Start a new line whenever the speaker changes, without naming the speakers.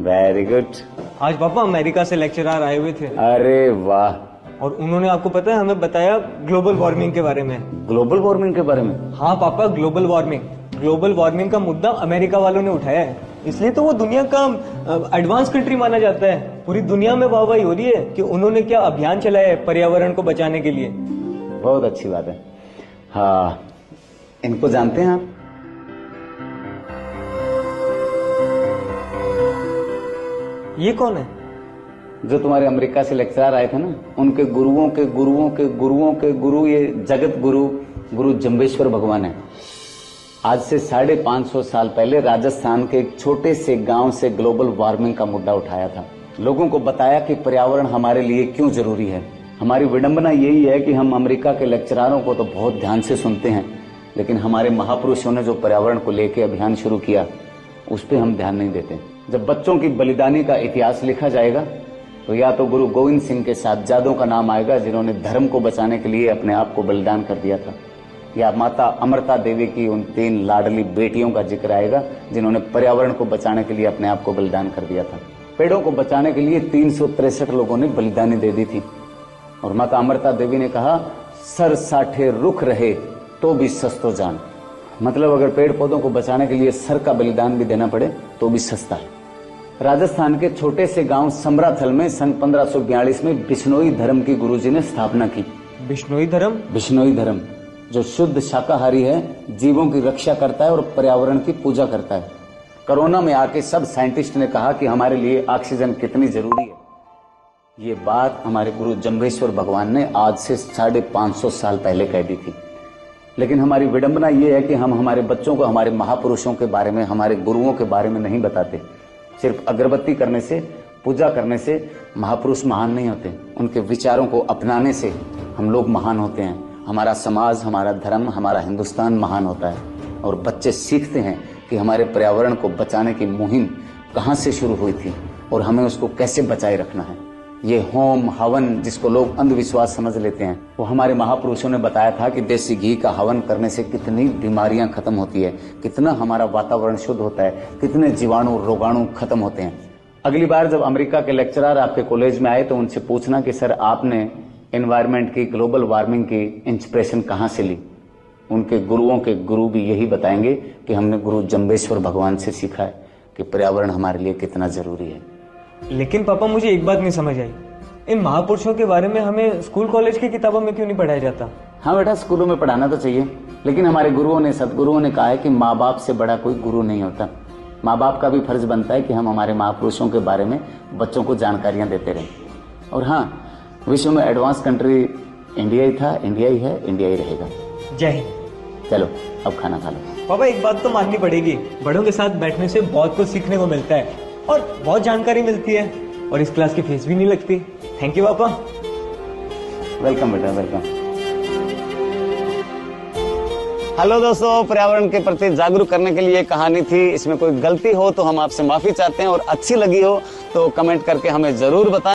Very good.
आज पापा America से लेक्चरर आए हुए थे।
अरे वाह।
और उन्होंने आपको पता है हमें बताया ग्लोबल वार्मिंग के बारे में।
ग्लोबल वार्मिंग के बारे में?
हाँ पापा, ग्लोबल वार्मिंग का मुद्दा अमेरिका वालों ने उठाया है, इसलिए तो वो दुनिया का एडवांस कंट्री माना जाता है। पूरी दुनिया में वाहवाही हो रही है कि उन्होंने क्या अभियान चलाया है पर्यावरण को बचाने के लिए।
बहुत अच्छी बात है। हाँ, इनको जानते हैं आप?
ये कौन है?
जो तुम्हारे अमेरिका से लेक्चरर आए थे ना, उनके गुरुओं के गुरुओं के गुरुओं के गुरु, ये जगत गुरु जम्बेश्वर भगवान है। आज से 550 साल पहले राजस्थान के एक छोटे से गांव से ग्लोबल वार्मिंग का मुद्दा उठाया था। लोगों को बताया कि पर्यावरण हमारे लिए क्यों जरूरी है। हमारी विडंबना यही है कि हम अमेरिका के लेक्चररों को तो बहुत ध्यान से सुनते हैं, लेकिन हमारे महापुरुषों ने जो पर्यावरण को लेकर अभियान शुरू किया उस पर हम ध्यान नहीं देते। जब बच्चों की बलिदानी का इतिहास लिखा जाएगा तो या तो गुरु गोविंद सिंह के साहबजादों का नाम आएगा जिन्होंने धर्म को बचाने के लिए अपने आप को बलिदान कर दिया था, या माता अमृता देवी की उन 3 लाडली बेटियों का जिक्र आएगा जिन्होंने पर्यावरण को बचाने के लिए अपने आप को बलिदान कर दिया था। पेड़ों को बचाने के लिए 363 लोगों ने बलिदानी दे दी थी, और माता अमृता देवी ने कहा, सर साठे रुख रहे तो भी सस्तो जान। मतलब अगर पेड़ पौधों को बचाने के लिए सर का बलिदान भी देना पड़े तो भी सस्ता है। राजस्थान के छोटे से गांव समराथल में सन 1542 में बिश्नोई धर्म की गुरुजी ने स्थापना की।
बिश्नोई धर्म
जो शुद्ध शाकाहारी है, जीवों की रक्षा करता है और पर्यावरण की पूजा करता है। कोरोना में आके सब साइंटिस्ट ने कहा कि हमारे लिए ऑक्सीजन कितनी जरूरी है। ये बात हमारे गुरु जम्बेश्वर भगवान ने आज से 550 साल पहले कह दी थी। लेकिन हमारी विडंबना ये है कि हम हमारे बच्चों को हमारे महापुरुषों के बारे में, हमारे गुरुओं के बारे में नहीं बताते। सिर्फ अगरबत्ती करने से, पूजा करने से महापुरुष महान नहीं होते। उनके विचारों को अपनाने से हम लोग महान होते हैं। हमारा समाज, हमारा धर्म, हमारा हिंदुस्तान महान होता है। और बच्चे सीखते हैं कि हमारे पर्यावरण को बचाने की मुहिम कहाँ से शुरू हुई थी और हमें उसको कैसे बचाए रखना है। ये होम हवन जिसको लोग अंधविश्वास समझ लेते हैं, वो हमारे महापुरुषों ने बताया था कि देसी घी का हवन करने से कितनी बीमारियां खत्म होती है, कितना हमारा वातावरण शुद्ध होता है, कितने जीवाणु रोगाणु खत्म होते हैं। अगली बार जब अमेरिका के लेक्चरर आपके कॉलेज में आए तो उनसे पूछना कि सर आपने एनवायरमेंट की, ग्लोबल वार्मिंग की इंस्पिरेशन कहाँ से ली। उनके गुरुओं के गुरु भी यही बताएंगे कि हमने गुरु जम्बेश्वर भगवान से सीखा है कि पर्यावरण हमारे लिए कितना जरूरी है।
लेकिन पापा मुझे एक बात नहीं समझ आई, इन महापुरुषों के बारे में हमें स्कूल कॉलेज की किताबों में क्यों नहीं पढ़ाया जाता?
हाँ बेटा, स्कूलों में पढ़ाना तो चाहिए, लेकिन हमारे गुरुओं ने, सदगुरुओं ने कहा है कि माँ बाप से बड़ा कोई गुरु नहीं होता। माँ बाप का भी फर्ज बनता है कि हम हमारे महापुरुषों के बारे में बच्चों को जानकारियां देते रहें। और हाँ, विश्व में एडवांस कंट्री इंडिया ही था, इंडिया ही है, इंडिया ही रहेगा।
जय हिंद।
चलो अब खाना खा लो।
पापा एक बात तो माननी पड़ेगी, बड़ों के साथ बैठने से बहुत कुछ सीखने को मिलता है और बहुत जानकारी मिलती है, और इस क्लास की फीस भी नहीं लगती। थैंक यू पापा।
वेलकम बेटा, वेलकम। हेलो दोस्तों, पर्यावरण के प्रति जागरूक करने के लिए कहानी थी। इसमें कोई गलती हो तो हम आपसे माफी चाहते हैं, और अच्छी लगी हो तो कमेंट करके हमें जरूर बताएं।